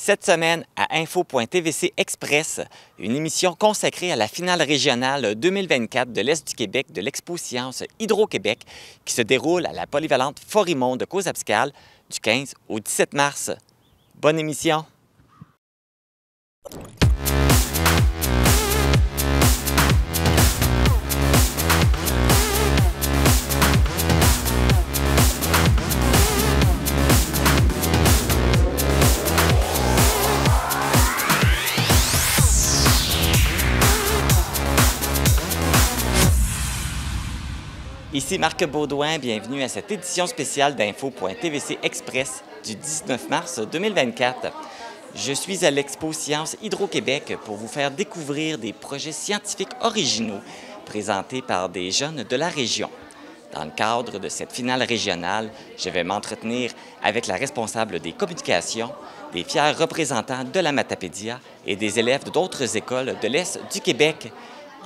Cette semaine, à Info.tvc Express, une émission consacrée à la finale régionale 2024 de l'Est du Québec de l'Expo Science Hydro-Québec qui se déroule à la polyvalente Forimont de Causa-Abscale du 15 au 17 mars. Bonne émission! Ici Marc Baudouin, bienvenue à cette édition spéciale d'Info.tvc Express du 19 mars 2024. Je suis à l'Expo Science Hydro-Québec pour vous faire découvrir des projets scientifiques originaux présentés par des jeunes de la région. Dans le cadre de cette finale régionale, je vais m'entretenir avec la responsable des communications, des fiers représentants de la Matapédia et des élèves d'autres écoles de l'Est du Québec.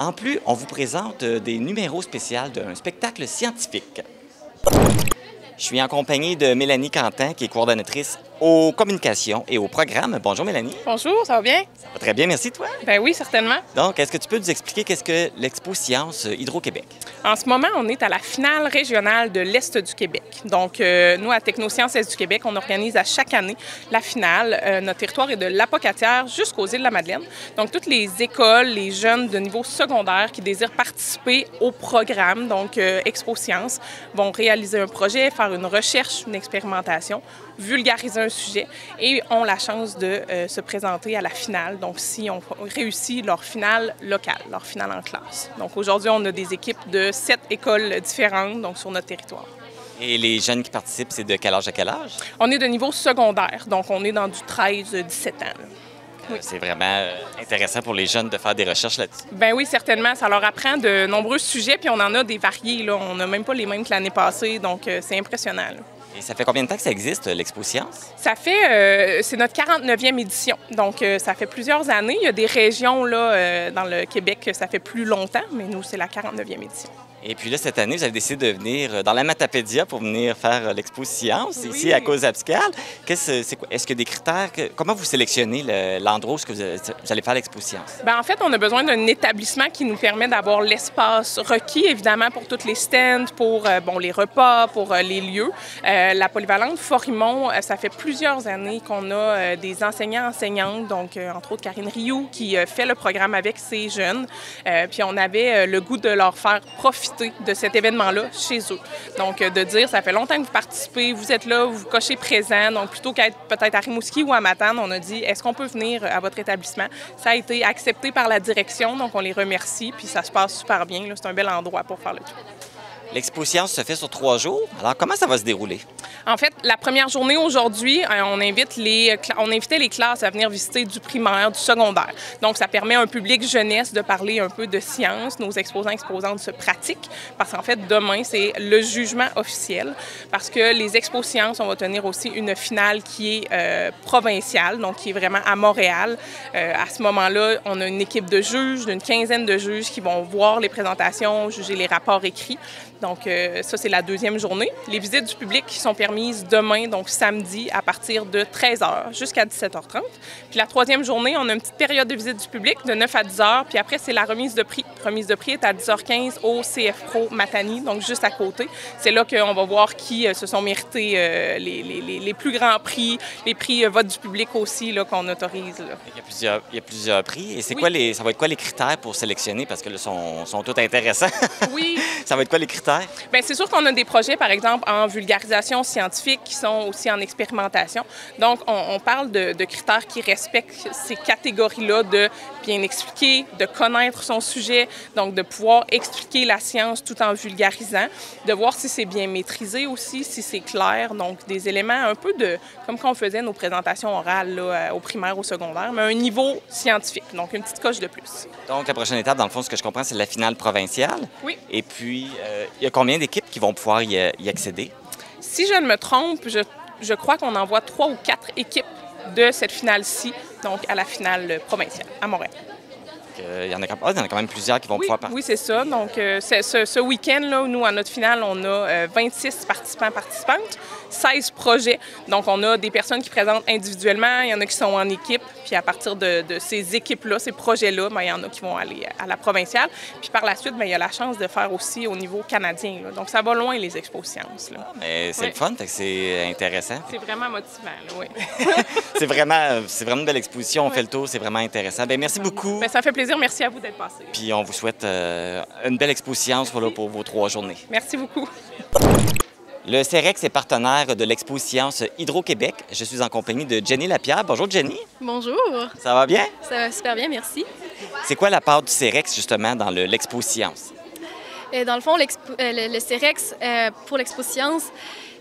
En plus, on vous présente des numéros spéciaux d'un spectacle scientifique. Je suis en compagnie de Mélanie Quentin, qui est coordonnatrice aux communications et au programme. Bonjour Mélanie. Bonjour, ça va bien? Ça va très bien, merci toi. Ben oui, certainement. Donc, est-ce que tu peux nous expliquer qu'est-ce que l'Expo Science Hydro-Québec? En ce moment, on est à la finale régionale de l'Est du Québec. Donc, nous, à Technosciences Est du Québec, on organise à chaque année la finale. Notre territoire est de l'Apocatière jusqu'aux îles de la Madeleine. Donc, toutes les écoles, les jeunes de niveau secondaire qui désirent participer au programme, donc Expo Science, vont réaliser un projet, faire une recherche, une expérimentation, vulgariser un sujet et ont la chance de se présenter à la finale. Donc, si on réussit leur finale locale, leur finale en classe. Donc, aujourd'hui, on a des équipes de 7 écoles différentes donc, sur notre territoire. Et les jeunes qui participent, c'est de quel âge à quel âge? On est de niveau secondaire, donc on est dans du 13-17 ans. Là. Oui. C'est vraiment intéressant pour les jeunes de faire des recherches là-dessus. Ben oui, certainement. Ça leur apprend de nombreux sujets, puis on en a des variés. Là. On n'a même pas les mêmes que l'année passée, donc c'est impressionnant. Là. Et ça fait combien de temps que ça existe, l'Expo Science? Ça fait, c'est notre 49e édition, donc ça fait plusieurs années. Il y a des régions là, dans le Québec, ça fait plus longtemps, mais nous, c'est la 49e édition. Et puis là, cette année, vous avez décidé de venir dans la Matapédia pour venir faire l'Expo Science, Oui. ici à Causa-Abscale. Est-ce qu'il y a des critères? Comment vous sélectionnez l'endroit où vous allez faire l'Expo Science? Bien, en fait, on a besoin d'un établissement qui nous permet d'avoir l'espace requis, évidemment, pour tous les stands, pour les repas, pour les lieux. La polyvalente Forimont, ça fait plusieurs années qu'on a des enseignantes, donc entre autres Karine Rioux, qui fait le programme avec ces jeunes. Puis on avait le goût de leur faire profiter de cet événement-là chez eux. Donc, de dire, ça fait longtemps que vous participez, vous êtes là, vous cochez présent. Donc, plutôt qu'être peut-être à Rimouski ou à Matane, on a dit, est-ce qu'on peut venir à votre établissement? Ça a été accepté par la direction, donc on les remercie, puis ça se passe super bien. C'est un bel endroit pour faire le tour. L'Expo Science se fait sur 3 jours. Alors, comment ça va se dérouler? En fait, la première journée aujourd'hui, on invitait les classes à venir visiter du primaire, du secondaire. Donc, ça permet à un public jeunesse de parler un peu de science. Nos exposants-exposantes se pratiquent parce qu'en fait, demain, c'est le jugement officiel. Parce que les Expos Sciences, on va tenir aussi une finale qui est provinciale, donc qui est vraiment à Montréal. À ce moment-là, on a une équipe de juges, d'une quinzaine de juges qui vont voir les présentations, juger les rapports écrits. Donc, ça, c'est la deuxième journée. Les visites du public qui sont permises demain, donc samedi, à partir de 13h jusqu'à 17h30. Puis la troisième journée, on a une petite période de visite du public de 9 à 10h. Puis après, c'est la remise de prix. La remise de prix est à 10h15 au CF Pro Matani, donc juste à côté. C'est là qu'on va voir qui se sont mérités les plus grands prix, les prix vote du public aussi qu'on autorise. Là. Il y a plusieurs prix. Et c'est Oui. ça va être quoi les critères pour sélectionner? Parce que là, sont tous intéressants. Oui. Ça va être quoi les critères? Bien, c'est sûr qu'on a des projets, par exemple, en vulgarisation scientifique qui sont aussi en expérimentation. Donc, on parle de critères qui respectent ces catégories-là de bien expliquer, de connaître son sujet, donc de pouvoir expliquer la science tout en vulgarisant, de voir si c'est bien maîtrisé aussi, si c'est clair. Donc, des éléments un peu comme quand on faisait nos présentations orales là, au primaire, au secondaire, mais à un niveau scientifique, donc une petite coche de plus. Donc, la prochaine étape, dans le fond, ce que je comprends, c'est la finale provinciale. Oui. Et puis, il y a combien d'équipes qui vont pouvoir y accéder? Si je ne me trompe, je crois qu'on envoie 3 ou 4 équipes de cette finale-ci, donc à la finale provinciale, à Montréal. Il y en a quand même plusieurs qui vont pouvoir participer. Oui, c'est ça. Donc, ce week-end, là, nous, à notre finale, on a 26 participants-participantes. 16 projets. Donc, on a des personnes qui présentent individuellement, il y en a qui sont en équipe, puis à partir de ces équipes-là, ces projets-là, bien, il y en a qui vont aller à la provinciale. Puis par la suite, bien, il y a la chance de faire aussi au niveau canadien, là. Donc, ça va loin, les expos sciences, là. Mais c'est le fun, fait que c'est intéressant. C'est vraiment motivant, là, oui. C'est vraiment une belle exposition. On fait le tour, c'est vraiment intéressant. Bien, merci beaucoup. Bien, ça fait plaisir. Merci à vous d'être passé. Puis on vous souhaite une belle expo science pour vos 3 journées. Merci beaucoup. Le CEREX est partenaire de l'Expo Science Hydro-Québec. Je suis en compagnie de Jenny Lapierre. Bonjour, Jenny. Bonjour. Ça va bien? Ça va super bien, merci. C'est quoi la part du CEREX, justement, dans l'Expo Science? Dans le fond, le CEREX, pour l'Expo Science,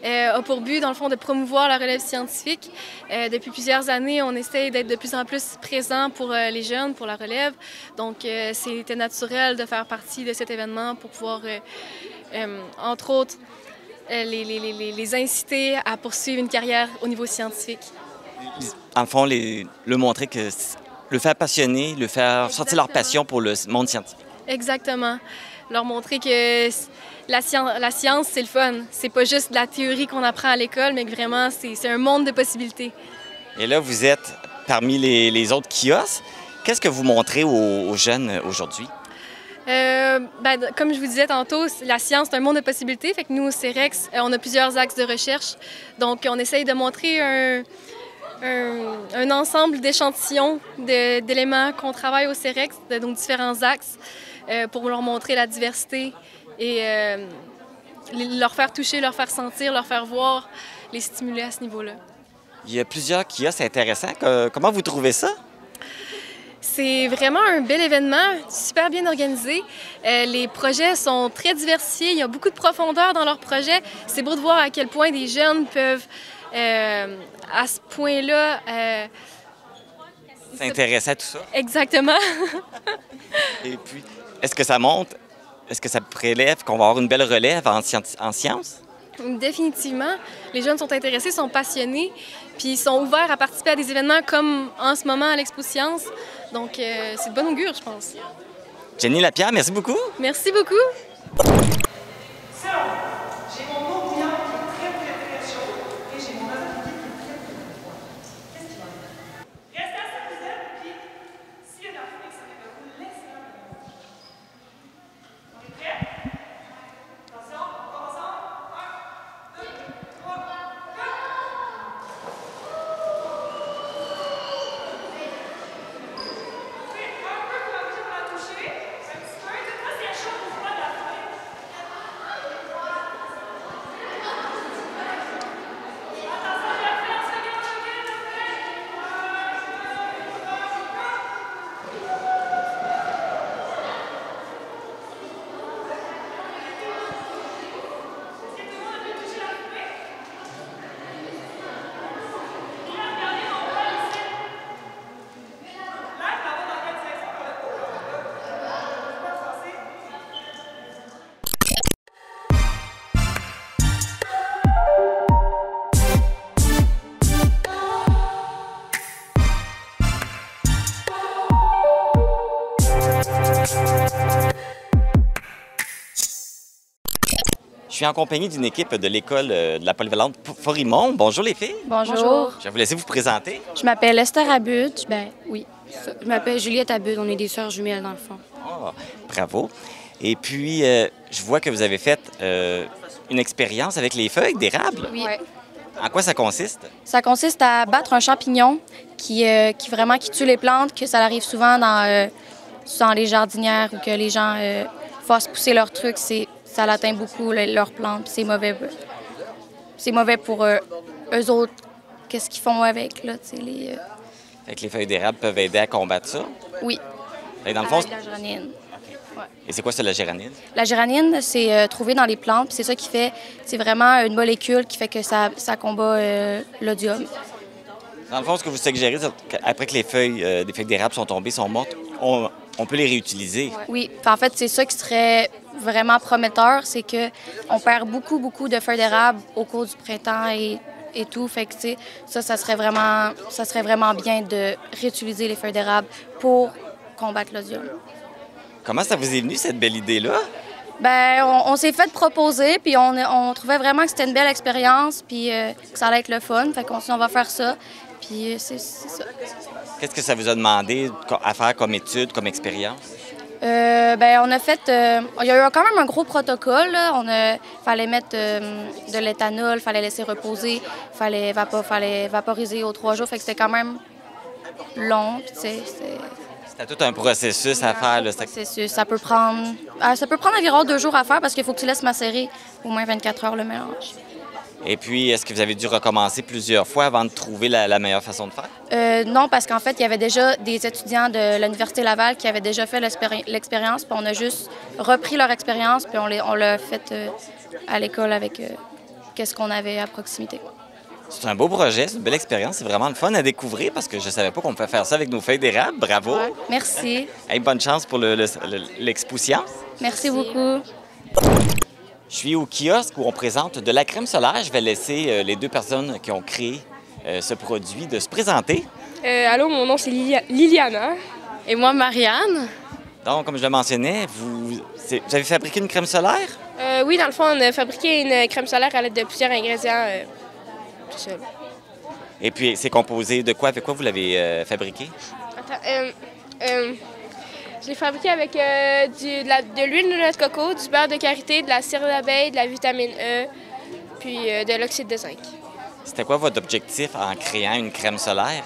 a pour but, dans le fond, de promouvoir la relève scientifique. Depuis plusieurs années, on essaye d'être de plus en plus présent pour les jeunes, pour la relève. Donc, c'était naturel de faire partie de cet événement pour pouvoir, entre autres, les inciter à poursuivre une carrière au niveau scientifique. En fond, le montrer que le faire passionner, le faire sortir leur passion pour le monde scientifique. Exactement. Leur montrer que la science, c'est le fun. C'est pas juste de la théorie qu'on apprend à l'école, mais que vraiment, c'est un monde de possibilités. Et là, vous êtes parmi les autres kiosques. Qu'est-ce que vous montrez aux jeunes aujourd'hui? Comme je vous disais tantôt, la science, c'est un monde de possibilités. Fait que nous, au CEREX, on a plusieurs axes de recherche. Donc, on essaye de montrer un ensemble d'échantillons d'éléments qu'on travaille au CEREX, de nos différents axes, pour leur montrer la diversité et leur faire toucher, leur faire sentir, leur faire voir, les stimuler à ce niveau-là. Il y a plusieurs kiosques intéressants. Comment vous trouvez ça? C'est vraiment un bel événement, super bien organisé. Les projets sont très diversifiés, il y a beaucoup de profondeur dans leurs projets. C'est beau de voir à quel point des jeunes peuvent, à ce point-là... s'intéresser à tout ça? Exactement. Et puis, est-ce que ça monte? Est-ce que ça prélève qu'on va avoir une belle relève en sciences? Définitivement. Les jeunes sont intéressés, sont passionnés, puis ils sont ouverts à participer à des événements comme en ce moment à l'Expo Science. Donc, c'est de bon augure, je pense. Jenny Lapierre, merci beaucoup. Merci beaucoup. J'ai mon eau bouillante qui est très, très, très chaud et j'ai mon azote liquide qui est très, très froid. Qu'est-ce qui va bien? Restez à cette cuisine, puis s'il y a de la fumée qui s'en est de vous, laissez-la venir. On est prêts? Attention, on commence ensemble. 1, 2, 3, 4. Je suis en compagnie d'une équipe de l'école de la polyvalente Forimont. Bonjour les filles. Bonjour. Je vais vous laisser vous présenter. Je m'appelle Esther Abud. Ben oui. Je m'appelle Juliette Abud. On est des sœurs jumelles dans le fond. Oh, bravo. Et puis, je vois que vous avez fait une expérience avec les feuilles d'érable. Oui. En quoi ça consiste? Ça consiste à battre un champignon qui tue les plantes, que ça arrive souvent dans les jardinières ou que les gens fassent pousser leurs trucs. Ça l'atteint beaucoup leurs plantes. C'est mauvais. C'est mauvais pour eux autres. Qu'est-ce qu'ils font avec là, Fait que les feuilles d'érable peuvent aider à combattre ça? Oui. Et dans le fond, Avec la géranine. Ouais. Et c'est quoi ça, la géranine? La géranine, c'est trouvé dans les plantes. C'est ça qui fait... C'est vraiment une molécule qui fait que ça combat l'odium. Dans le fond, ce que vous suggérez, c'est qu'après que les feuilles des feuilles d'érable sont tombées, sont mortes, on peut les réutiliser. Oui. En fait, c'est ça qui serait vraiment prometteur, c'est qu'on perd beaucoup, beaucoup de feuilles d'érable au cours du printemps et tout. Fait que, ça serait vraiment bien de réutiliser les feuilles d'érable pour combattre l'odium. Comment ça vous est venu, cette belle idée-là? Ben, on s'est fait proposer, puis on trouvait vraiment que c'était une belle expérience, puis que ça allait être le fun. Fait qu'on s'est dit, on va faire ça, puis c'est ça. Qu'est-ce que ça vous a demandé à faire comme étude, comme expérience? Ben, on a fait... il y a eu quand même un gros protocole. Fallait mettre de l'éthanol, fallait laisser reposer, fallait vaporiser aux 3 jours. Fait que c'était quand même long. C'était tout un processus à faire. Là. Ça peut prendre environ 2 jours à faire parce qu'il faut que tu laisses macérer au moins 24 heures le mélange. Et puis, est-ce que vous avez dû recommencer plusieurs fois avant de trouver la meilleure façon de faire? Non, parce qu'en fait, il y avait déjà des étudiants de l'Université Laval qui avaient déjà fait l'expérience, puis on a juste repris leur expérience, puis on l'a fait à l'école avec qu'est-ce qu'on avait à proximité. C'est un beau projet, c'est une belle expérience. C'est vraiment le fun à découvrir parce que je ne savais pas qu'on pouvait faire ça avec nos feuilles d'érable. Bravo! Ouais, merci. Hey, bonne chance pour l'Expo Science. Merci beaucoup. Je suis au kiosque où on présente de la crème solaire. Je vais laisser les 2 personnes qui ont créé ce produit de se présenter. Allô, mon nom c'est Liliana. Et moi, Marianne. Donc, comme je le mentionnais, vous avez fabriqué une crème solaire? Oui, dans le fond, on a fabriqué une crème solaire à l'aide de plusieurs ingrédients tout seul. Et puis, c'est composé de quoi? Avec quoi vous l'avez fabriqué? Attends, je l'ai fabriqué avec de l'huile de noix de coco, du beurre de karité, de la cire d'abeille, de la vitamine E, puis de l'oxyde de zinc. C'était quoi votre objectif en créant une crème solaire?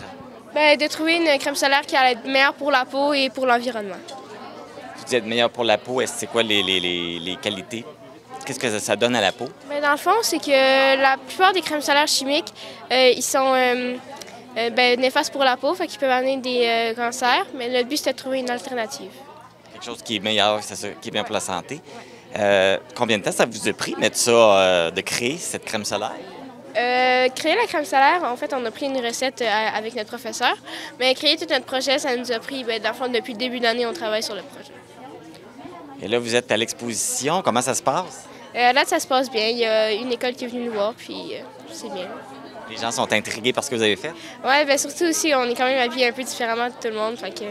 Bien, de trouver une crème solaire qui allait être meilleure pour la peau et pour l'environnement. Vous dites meilleure pour la peau, c'est quoi les qualités? Qu'est-ce que ça donne à la peau? Bien, dans le fond, c'est que la plupart des crèmes solaires chimiques, ils sont néfastes pour la peau, fait qu'ils peuvent amener des cancers, mais le but, c'était de trouver une alternative. Quelque chose qui est meilleur, c'est ça, qui est bien pour la santé. Combien de temps ça vous a pris mettre ça, de créer cette crème solaire? Créer la crème solaire, en fait, on a pris une recette avec notre professeur, mais créer tout notre projet, ça nous a pris, dans le fond, depuis le début de l'année, on travaille sur le projet. Et là, vous êtes à l'exposition. Comment ça se passe? Là, ça se passe bien. Il y a une école qui est venue nous voir, puis c'est bien. Les gens sont intrigués par ce que vous avez fait? Oui, bien surtout aussi, on est quand même habillés un peu différemment de tout le monde, fait que...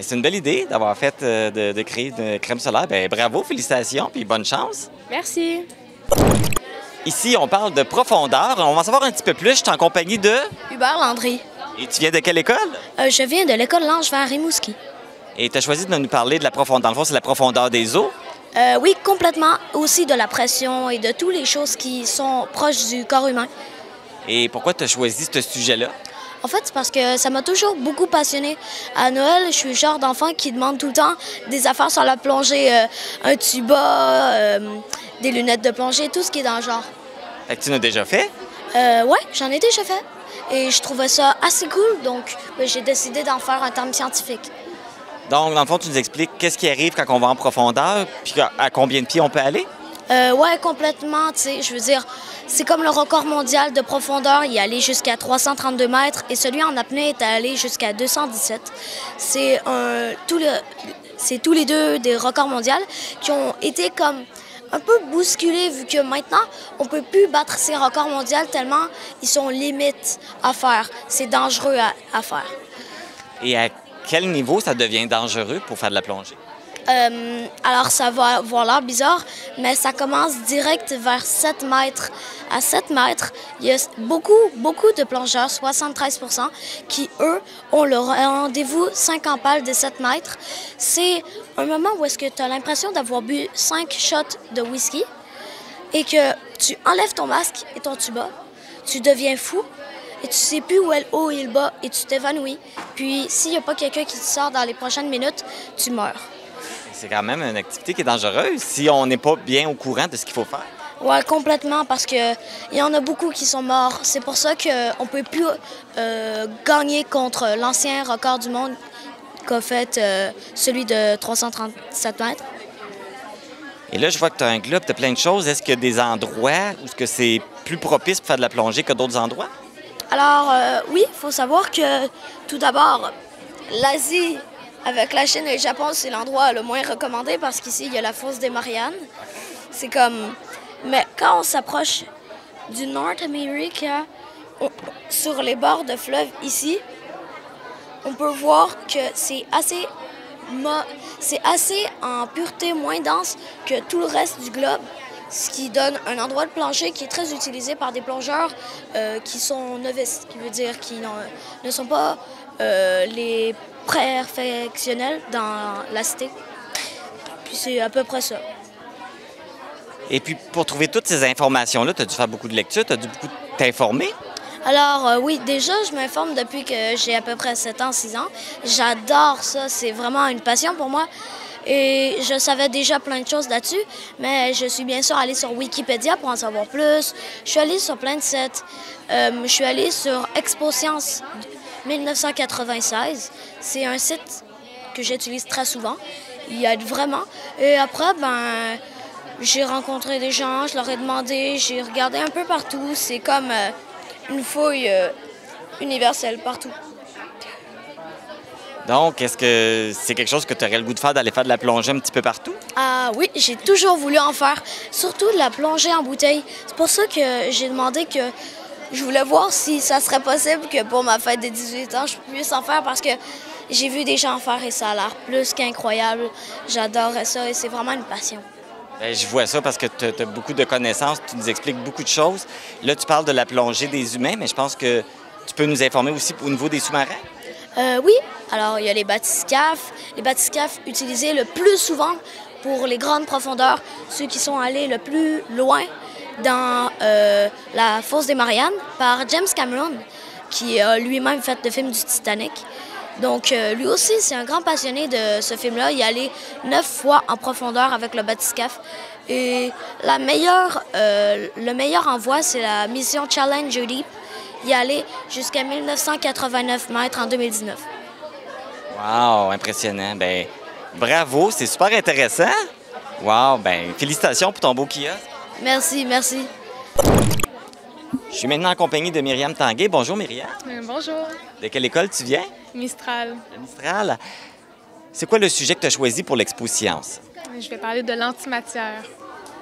C'est une belle idée d'avoir fait de créer une crème solaire. Bien, bravo, félicitations, puis bonne chance. Merci. Ici, on parle de profondeur. On va en savoir un petit peu plus. Je suis en compagnie de... Hubert Landry. Et tu viens de quelle école? Je viens de l'école Langevert Rimouski. Et tu as choisi de nous parler de la profondeur. Dans le fond, c'est la profondeur des eaux? Oui, complètement. Aussi de la pression et de toutes les choses qui sont proches du corps humain. Et pourquoi tu as choisi ce sujet-là? En fait, c'est parce que ça m'a toujours beaucoup passionnée. À Noël, je suis le genre d'enfant qui demande tout le temps des affaires sur la plongée, un tuba, des lunettes de plongée, tout ce qui est dans le genre. Fait que tu l'as déjà fait? Ouais, j'en ai déjà fait. Et je trouvais ça assez cool, donc j'ai décidé d'en faire un terme scientifique. Donc, dans le fond, tu nous expliques qu'est-ce qui arrive quand on va en profondeur, puis à combien de pieds on peut aller? Ouais, complètement, tu sais, je veux dire, c'est comme le record mondial de profondeur, il est allé jusqu'à 332 mètres et celui en apnée est allé jusqu'à 217. C'est tous les deux des records mondiaux qui ont été comme un peu bousculés vu que maintenant, on peut plus battre ces records mondiaux tellement ils sont limites à faire. C'est dangereux à faire. Et à quel niveau ça devient dangereux pour faire de la plongée? Alors, ça va avoir l'air bizarre, mais ça commence direct vers 7 mètres. À 7 mètres, il y a beaucoup de plongeurs, 73 %, qui, eux, ont le rendez-vous 5 en pale de 7 mètres. C'est un moment où est-ce que tu as l'impression d'avoir bu 5 shots de whisky et que tu enlèves ton masque et ton tuba, tu deviens fou et tu sais plus où est le haut et le bas et tu t'évanouis. Puis, s'il n'y a pas quelqu'un qui te sort dans les prochaines minutes, tu meurs. C'est quand même une activité qui est dangereuse si on n'est pas bien au courant de ce qu'il faut faire. Oui, complètement, parce qu'il y en a beaucoup qui sont morts. C'est pour ça qu'on ne peut plus gagner contre l'ancien record du monde qu'a fait celui de 337 mètres. Et là, je vois que tu as un globe, tu as plein de choses. Est-ce qu'il y a des endroits où est-ce que c'est plus propice pour faire de la plongée que d'autres endroits? Alors, oui, il faut savoir que tout d'abord, l'Asie, avec la Chine et le Japon, c'est l'endroit le moins recommandé parce qu'ici, il y a la fosse des Mariannes. C'est comme... Mais quand on s'approche du North America, sur les bords de fleuves ici, on peut voir que c'est assez c'est assez en pureté moins dense que tout le reste du globe, ce qui donne un endroit de plancher qui est très utilisé par des plongeurs qui sont novices, qui veut dire qui ne sont pas les perfectionnels dans la cité. Puis c'est à peu près ça. Et puis, pour trouver toutes ces informations-là, tu as dû faire beaucoup de lectures, tu as dû beaucoup t'informer. Alors oui, déjà, je m'informe depuis que j'ai à peu près 7 ans, 6 ans. J'adore ça, c'est vraiment une passion pour moi. Et je savais déjà plein de choses là-dessus, mais je suis bien sûr allée sur Wikipédia pour en savoir plus. Je suis allée sur plein de sites. Je suis allée sur Expo Science 1996. C'est un site que j'utilise très souvent. Il aide vraiment. Et après, j'ai rencontré des gens, je leur ai demandé, j'ai regardé un peu partout. C'est comme une fouille universelle partout. Donc, est-ce que c'est quelque chose que tu aurais le goût de faire, d'aller faire de la plongée un petit peu partout? Ah oui, j'ai toujours voulu en faire, surtout de la plongée en bouteille. C'est pour ça que j'ai demandé que je voulais voir si ça serait possible que pour ma fête de 18 ans, je puisse en faire parce que j'ai vu des gens en faire et ça a l'air plus qu'incroyable. J'adorerais ça et c'est vraiment une passion. Bien, je vois ça parce que tu as beaucoup de connaissances, tu nous expliques beaucoup de choses. Là, tu parles de la plongée des humains, mais je pense que tu peux nous informer aussi au niveau des sous-marins? Oui, alors il y a les bathyscaphes. Les bathyscaphes utilisés le plus souvent pour les grandes profondeurs, ceux qui sont allés le plus loin dans la fosse des Mariannes par James Cameron, qui a lui-même fait le film du Titanic. Donc lui aussi, c'est un grand passionné de ce film-là. Il est allé 9 fois en profondeur avec le bathyscaphe. Et le meilleur envoi, c'est la mission Challenger Deep. Il est allé jusqu'à 1989 mètres en 2019. Wow, impressionnant. Ben, bravo, c'est super intéressant. Wow, ben, félicitations pour ton beau kiosque. Merci, merci. Je suis maintenant en compagnie de Myriam Tanguay. Bonjour, Myriam. Bonjour. De quelle école tu viens? Mistral. De Mistral. C'est quoi le sujet que tu as choisi pour l'Expo Science? Je vais parler de l'antimatière.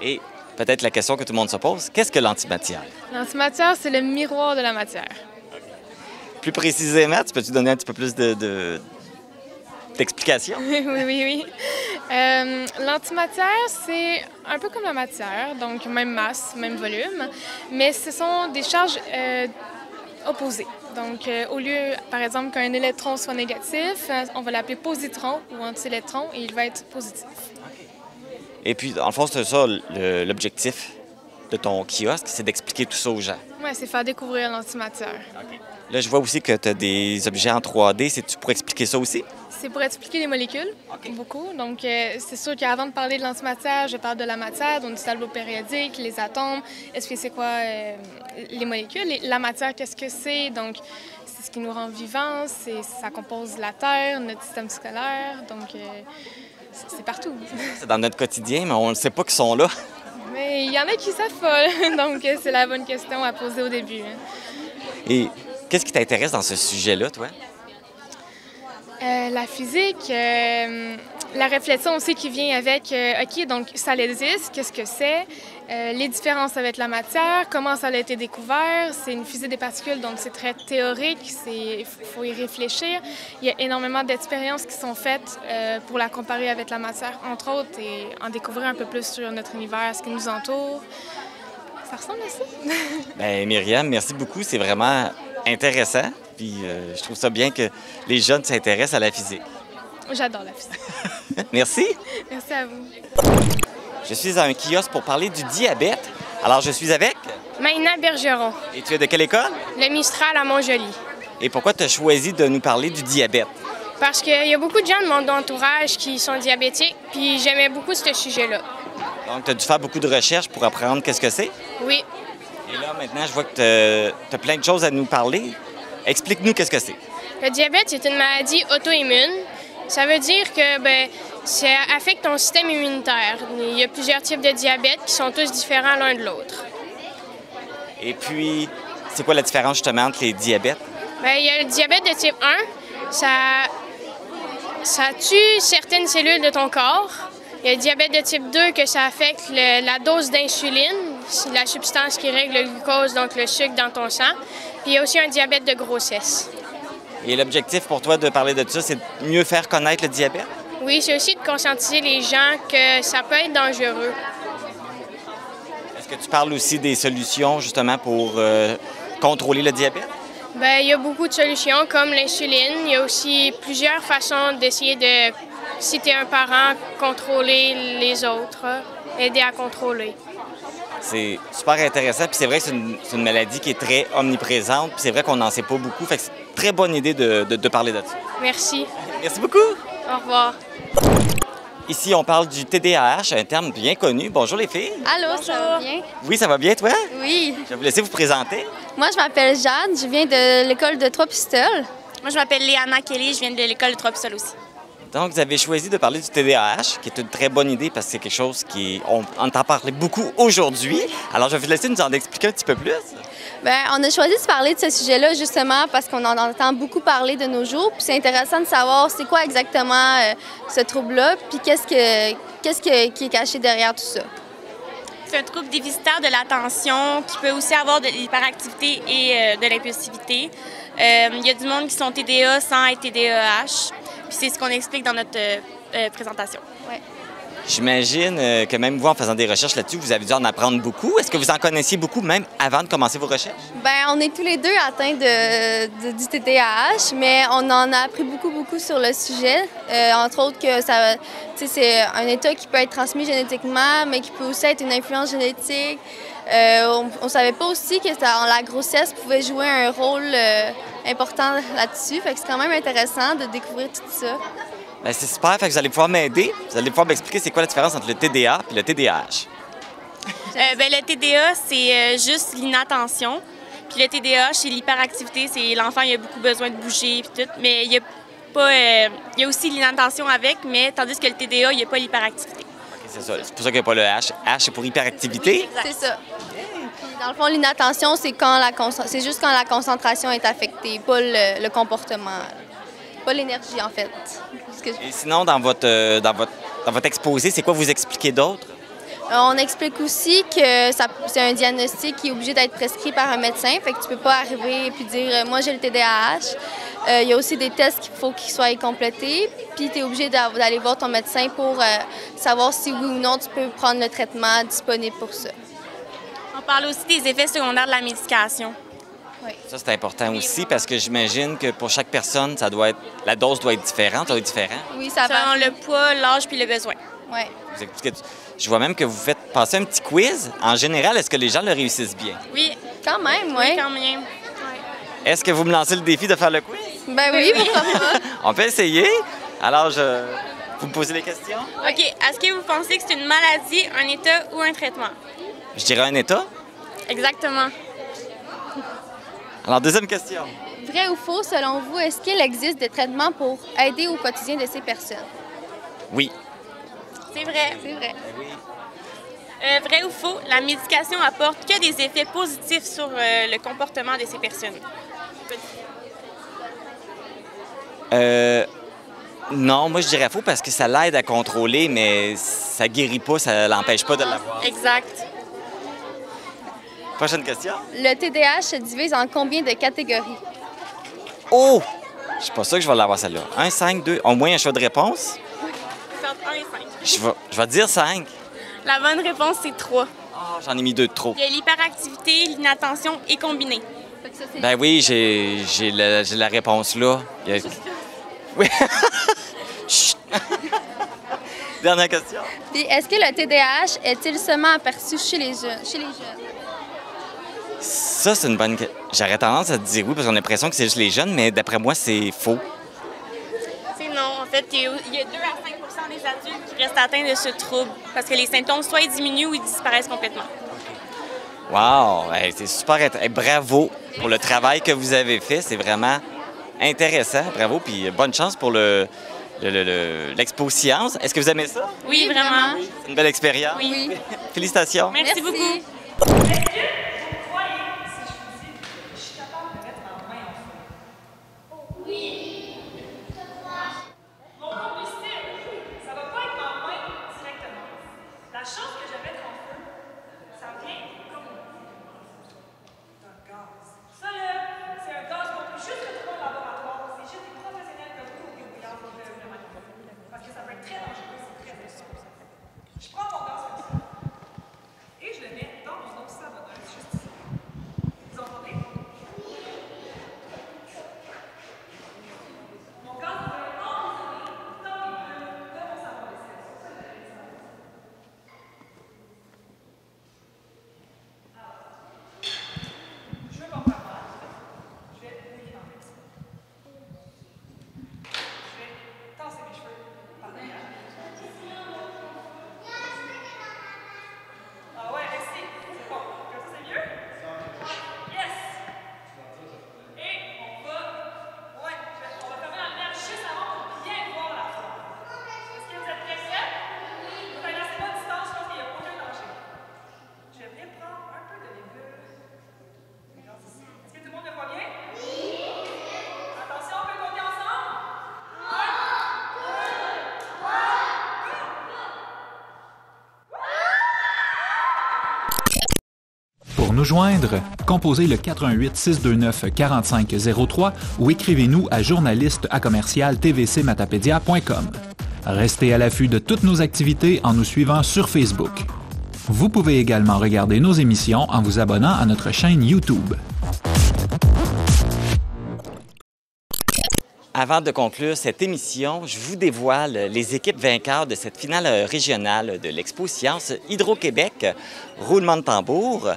Et peut-être la question que tout le monde se pose, qu'est-ce que l'antimatière? L'antimatière, c'est le miroir de la matière. Plus précisément, tu peux-tu donner un petit peu plus d'explications? Oui. L'antimatière, c'est un peu comme la matière, donc même masse, même volume, mais ce sont des charges opposées. Donc, au lieu, par exemple, qu'un électron soit négatif, on va l'appeler positron ou anti-électron et il va être positif. Et puis, en fond, c'est ça l'objectif de ton kiosque, c'est d'expliquer tout ça aux gens. Oui, c'est faire découvrir l'antimatière. Okay. Là, je vois aussi que tu as des objets en 3D. C'est-tu pour expliquer ça aussi? C'est pour expliquer les molécules, beaucoup. Donc, c'est sûr qu'avant de parler de l'antimatière, je parle de la matière, donc du tableau périodique, les atomes, est-ce que c'est quoi les molécules? Et la matière, qu'est-ce que c'est? Donc, c'est ce qui nous rend vivants, ça compose la Terre, notre système scolaire, donc c'est partout. C'est dans notre quotidien, mais on ne sait pas qu'ils sont là. Mais il y en a qui savent pas, donc c'est la bonne question à poser au début. Et qu'est-ce qui t'intéresse dans ce sujet-là, toi? La physique, la réflexion aussi qui vient avec, OK, donc ça existe, qu'est-ce que c'est? Les différences avec la matière, comment ça a été découvert? C'est une physique des particules, donc c'est très théorique, il faut y réfléchir. Il y a énormément d'expériences qui sont faites pour la comparer avec la matière, entre autres, et en découvrir un peu plus sur notre univers, ce qui nous entoure. Ça ressemble à ça. Bien, Myriam, merci beaucoup, c'est vraiment intéressant. Puis je trouve ça bien que les jeunes s'intéressent à la physique. J'adore la physique. Merci. Merci à vous. Je suis à un kiosque pour parler du diabète. Alors, je suis avec... Maïna Bergeron. Et tu es de quelle école? Le Mistral à Montjoly. Et pourquoi tu as choisi de nous parler du diabète? Parce qu'il y a beaucoup de gens de mon entourage qui sont diabétiques, puis j'aimais beaucoup ce sujet-là. Donc, tu as dû faire beaucoup de recherches pour apprendre qu'est-ce que c'est? Oui. Et là, maintenant, je vois que tu as plein de choses à nous parler. Explique-nous qu'est-ce que c'est. Le diabète, c'est une maladie auto-immune. Ça veut dire que ça affecte ton système immunitaire. Il y a plusieurs types de diabète qui sont tous différents l'un de l'autre. Et puis, c'est quoi la différence justement entre les diabètes? Il y a le diabète de type 1. Ça tue certaines cellules de ton corps. Il y a le diabète de type 2 que ça affecte la dose d'insuline, c'est la substance qui règle le glucose, donc le sucre dans ton sang. Puis il y a aussi un diabète de grossesse. Et l'objectif pour toi de parler de ça, c'est de mieux faire connaître le diabète? Oui, c'est aussi de conscientiser les gens que ça peut être dangereux. Est-ce que tu parles aussi des solutions justement pour contrôler le diabète? Bien, il y a beaucoup de solutions comme l'insuline. Il y a aussi plusieurs façons d'essayer de, si tu es un parent, contrôler les autres, aider à contrôler. C'est super intéressant. Puis c'est vrai que c'est une maladie qui est très omniprésente. Puis c'est vrai qu'on n'en sait pas beaucoup. Fait que c'est une très bonne idée de parler de ça. Merci. Merci beaucoup. Au revoir. Ici, on parle du TDAH, un terme bien connu. Bonjour les filles. Allô, ça va bien? Oui, ça va bien, toi? Oui. Je vais vous laisser vous présenter. Moi, je m'appelle Jade, je viens de l'école de Trois-Pistoles. Moi, je m'appelle Léana Kelly, je viens de l'école de Trois-Pistoles aussi. Donc, vous avez choisi de parler du TDAH, qui est une très bonne idée parce que c'est quelque chose on entend parler beaucoup aujourd'hui. Alors, je vais vous laisser nous en expliquer un petit peu plus. Bien, on a choisi de parler de ce sujet-là justement parce qu'on en entend beaucoup parler de nos jours. Puis c'est intéressant de savoir c'est quoi exactement ce trouble-là, puis qu'est-ce qui est caché derrière tout ça. C'est un trouble déficitaire de l'attention qui peut aussi avoir de l'hyperactivité et de l'impulsivité. Il y a du monde qui sont TDA sans être TDAH. Puis c'est ce qu'on explique dans notre présentation. Ouais. J'imagine que même vous, en faisant des recherches là-dessus, vous avez dû en apprendre beaucoup. Est-ce que vous en connaissiez beaucoup même avant de commencer vos recherches? Bien, on est tous les deux atteints du TDAH, mais on en a appris beaucoup sur le sujet. Entre autres que c'est un état qui peut être transmis génétiquement, mais qui peut aussi être une influence génétique. On ne savait pas aussi que la grossesse pouvait jouer un rôle important là-dessus. Fait que c'est quand même intéressant de découvrir tout ça. Bien, c'est super, fait que vous allez pouvoir m'aider. Vous allez pouvoir m'expliquer c'est quoi la différence entre le TDA et le TDAH. Le TDA, c'est juste l'inattention. Puis le TDAH, c'est l'hyperactivité. C'est l'enfant, il a beaucoup besoin de bouger puis tout. Mais il y a aussi l'inattention avec, mais tandis que le TDA, il n'y a pas l'hyperactivité. OK, c'est ça. C'est pour ça qu'il n'y a pas le H. H, c'est pour hyperactivité. Oui, c'est ça. Puis, dans le fond, l'inattention, c'est juste quand la concentration est affectée, pas le comportement. Pas l'énergie, en fait. Et sinon, dans votre exposé, c'est quoi vous expliquez d'autre? On explique aussi que c'est un diagnostic qui est obligé d'être prescrit par un médecin. Fait que tu peux pas arriver et puis dire « moi, j'ai le TDAH ». Il y a aussi des tests qu'il faut qu'ils soient complétés. Puis tu es obligé d'aller voir ton médecin pour savoir si oui ou non tu peux prendre le traitement disponible pour ça. On parle aussi des effets secondaires de la médication. Oui. Ça, c'est important aussi parce que j'imagine que pour chaque personne, la dose doit être différente, ça doit être différent. Oui, ça va. Selon le poids, l'âge puis le besoin. Oui. Vous expliquez je vois même que vous faites passer un petit quiz. En général, est-ce que les gens le réussissent bien? Oui. Quand même, oui. Oui, quand même. Ouais. Est-ce que vous me lancez le défi de faire le quiz? Ben oui, pourquoi pas? On peut essayer. Alors, vous me posez des questions? OK. Est-ce que vous pensez que c'est une maladie, un état ou un traitement? Je dirais un état. Exactement. Alors, deuxième question. Vrai ou faux, selon vous, est-ce qu'il existe des traitements pour aider au quotidien de ces personnes? Oui. C'est vrai. C'est vrai. Oui. Vrai ou faux, la médication apporte que des effets positifs sur le comportement de ces personnes? Non, moi je dirais faux parce que ça l'aide à contrôler, mais ça guérit pas, ça l'empêche pas de l'avoir. Exact. Prochaine question. Le TDAH se divise en combien de catégories? Oh! Je suis pas sûr que je vais l'avoir celle-là. 1, 5, 2. Au moins un choix de réponse. Entre 1 et 5. Je vais dire 5. La bonne réponse, c'est 3. Oh, j'en ai mis 2 de trop. Il y a l'hyperactivité, l'inattention et combinée. Ben oui, j'ai la réponse là. Oui. Chut. Dernière question. Puis, est-ce que le TDAH est-il seulement aperçu chez les jeunes? Ça, c'est une bonne question. J'aurais tendance à te dire oui parce qu'on a l'impression que c'est juste les jeunes, mais d'après moi, c'est faux. C'est non. En fait, il y a 2 à 5 des adultes qui restent atteints de ce trouble parce que les symptômes soit ils diminuent ou ils disparaissent complètement. Wow! Hey, c'est super. Bravo pour le travail que vous avez fait. C'est vraiment intéressant. Bravo. Puis bonne chance pour l'Expo Science. Est-ce que vous aimez ça? Oui, vraiment. C'est une belle expérience. Oui. Félicitations. Merci beaucoup. Est-ce que vous croyez, si je vous dis que je suis capable de mettre ma main en feu? Oui. Mon combustible, ça va pas être ma main directement. La chose que je vais mettre en feu, ça vient comme d'un gaz. Ça là, c'est un gaz qu'on peut juste retrouver au laboratoire. C'est juste des professionnels comme vous qui vous le manipuler. Parce que ça peut nous joindre, composez le 418-629-4503 ou écrivez-nous à journaliste@tvcmatapedia.com. Restez à l'affût de toutes nos activités en nous suivant sur Facebook. Vous pouvez également regarder nos émissions en vous abonnant à notre chaîne YouTube. Avant de conclure cette émission, je vous dévoile les équipes vainqueurs de cette finale régionale de l'Expo Sciences Hydro-Québec. Roulement de tambour.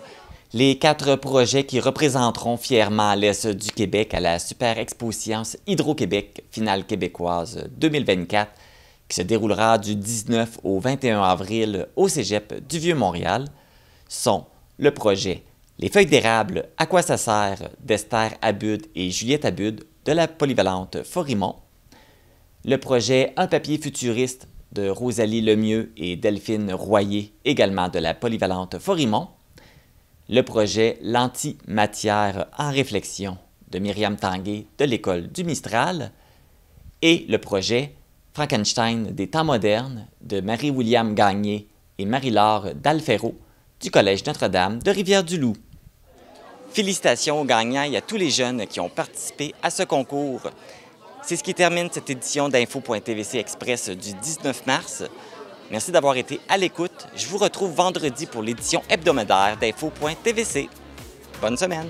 Les 4 projets qui représenteront fièrement l'Est du Québec à la Super Expo Sciences Hydro-Québec finale québécoise 2024 qui se déroulera du 19 au 21 avril au Cégep du Vieux-Montréal sont le projet Les feuilles d'érable, à quoi ça sert d'Esther Abud et Juliette Abud de la polyvalente Forimont, le projet Un papier futuriste de Rosalie Lemieux et Delphine Royer, également de la polyvalente Forimont, le projet L'antimatière en réflexion de Myriam Tanguay de l'École du Mistral et le projet Frankenstein des temps modernes de Marie-William Gagné et Marie-Laure Dalfero du Collège Notre-Dame de Rivière-du-Loup. Félicitations aux gagnants et à tous les jeunes qui ont participé à ce concours. C'est ce qui termine cette édition d'Info.tvc Express du 19 mars. Merci d'avoir été à l'écoute. Je vous retrouve vendredi pour l'édition hebdomadaire d'Info.tvc. Bonne semaine!